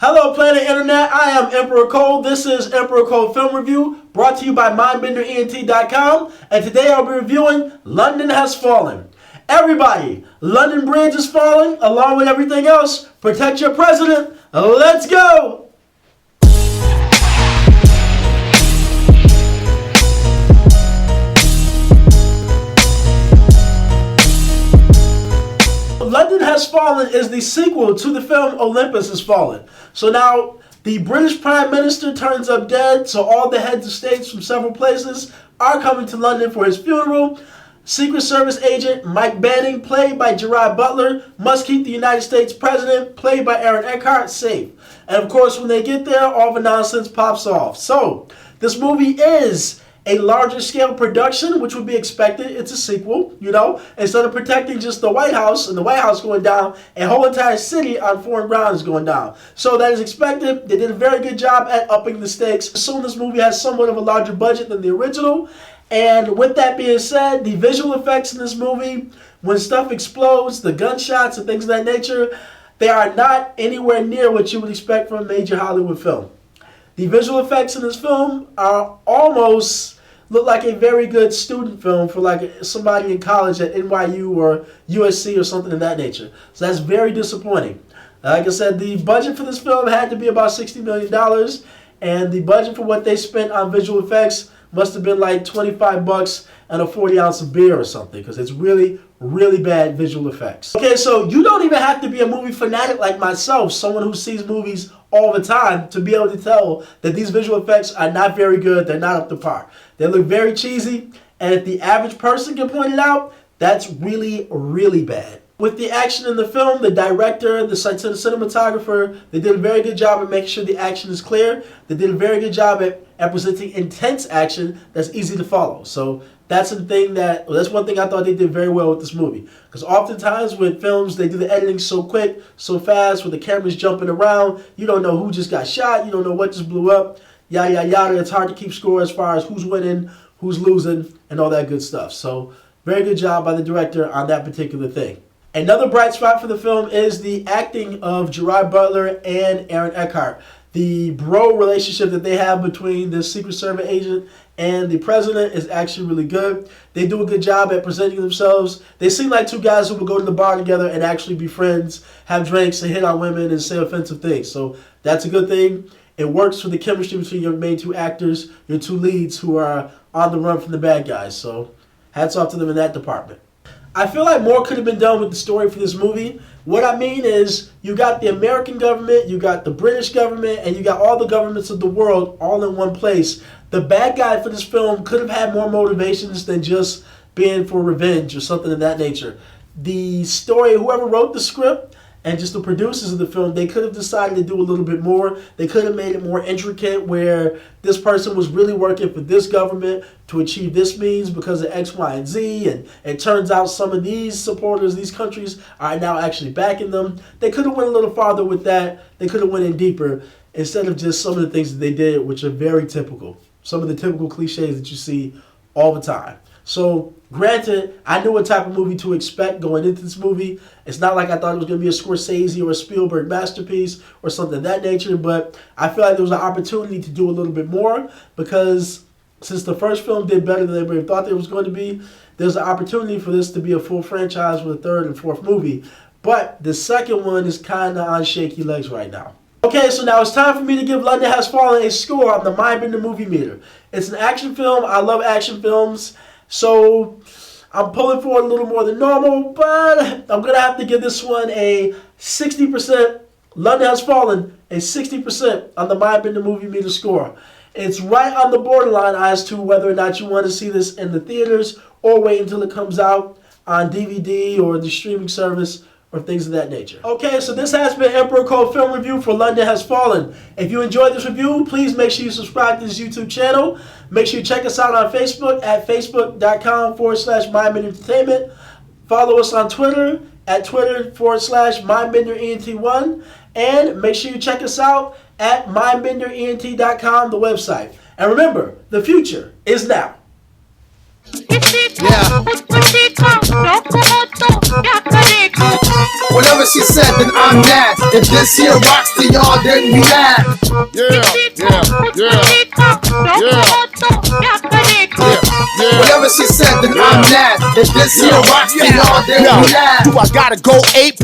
Hello, Planet Internet. I am Emperor Cole. This is Emperor Cole Film Review, brought to you by MindbenderENT.com. And today I'll be reviewing London Has Fallen. Everybody, London Bridge is falling, along with everything else. Protect your president. Let's go! London Has Fallen is the sequel to the film Olympus Has Fallen. So now the British Prime Minister turns up dead, so all the heads of states from several places are coming to London for his funeral. Secret Service agent Mike Banning, played by Gerard Butler, must keep the United States president, played by Aaron Eckhart, safe. And of course, when they get there, all the nonsense pops off. So this movie is a larger scale production, which would be expected. It's a sequel, you know. Instead of protecting just the White House and the White House going down, a whole entire city on foreign ground is going down. So that is expected. They did a very good job at upping the stakes. So this movie has somewhat of a larger budget than the original. And with that being said, the visual effects in this movie, when stuff explodes, the gunshots and things of that nature, they are not anywhere near what you would expect from a major Hollywood film. The visual effects in this film are almost look like a very good student film for like somebody in college at NYU or USC or something of that nature. So that's very disappointing. Like I said, the budget for this film had to be about $60 million, and the budget for what they spent on visual effects must have been like $25 and a 40-ounce of beer or something, because it's really, really bad visual effects. Okay, so you don't even have to be a movie fanatic like myself, someone who sees movies all the time, to be able to tell that these visual effects are not very good. They're not up to par. They look very cheesy, and if the average person can point it out, that's really, really bad. With the action in the film, the director, the cinematographer, they did a very good job at making sure the action is clear. They did a very good job at presenting intense action that's easy to follow. So that's one thing I thought they did very well with this movie. Because oftentimes with films, they do the editing so quick, so fast, with the cameras jumping around. You don't know who just got shot. You don't know what just blew up. Yada, yada, yada. It's hard to keep score as far as who's winning, who's losing, and all that good stuff. So very good job by the director on that particular thing. Another bright spot for the film is the acting of Gerard Butler and Aaron Eckhart. The bro relationship that they have between the Secret Service agent and the president is actually really good. They do a good job at presenting themselves. They seem like two guys who would go to the bar together and actually be friends, have drinks, and hit on women and say offensive things. So that's a good thing. It works for the chemistry between your main two actors, your two leads who are on the run from the bad guys. So hats off to them in that department. I feel like more could have been done with the story for this movie. What I mean is, you got the American government, you got the British government, and you got all the governments of the world all in one place. The bad guy for this film could have had more motivations than just being for revenge or something of that nature. The story, whoever wrote the script, and just the producers of the film, they could have decided to do a little bit more. They could have made it more intricate, where this person was really working for this government to achieve this means because of X, Y, and Z. And it turns out some of these supporters, these countries, are now actually backing them. They could have went a little farther with that. They could have went in deeper instead of just some of the things that they did, which are very typical. Some of the typical cliches that you see all the time. So, granted, I knew what type of movie to expect going into this movie. It's not like I thought it was going to be a Scorsese or a Spielberg masterpiece or something of that nature, but I feel like there was an opportunity to do a little bit more, because since the first film did better than everybody thought it was going to be, there's an opportunity for this to be a full franchise with a third and fourth movie. But the second one is kind of on shaky legs right now. Okay, so now it's time for me to give London Has Fallen a score on the Mindbender Movie Meter. It's an action film. I love action films. So I'm pulling for it a little more than normal, but I'm going to have to give this one a 60%. London Has Fallen, a 60% on the Mindbender Movie Meter score. It's right on the borderline as to whether or not you want to see this in the theaters or wait until it comes out on DVD or the streaming service or things of that nature. Okay, so this has been Emperor Cole Film Review for London Has Fallen. If you enjoyed this review, please make sure you subscribe to this YouTube channel. Make sure you check us out on Facebook at facebook.com/MindbenderEntertainment. Follow us on Twitter at Twitter.com/MindbenderENT1. And make sure you check us out at MindbenderENT.com, the website. And remember, the future is now. Yeah. Whatever she said, then I'm mad. If this here rocks to y'all, then we mad. Yeah. Whatever she said, then I'm mad. If this here rocks to y'all, then we mad. Do I gotta go ape?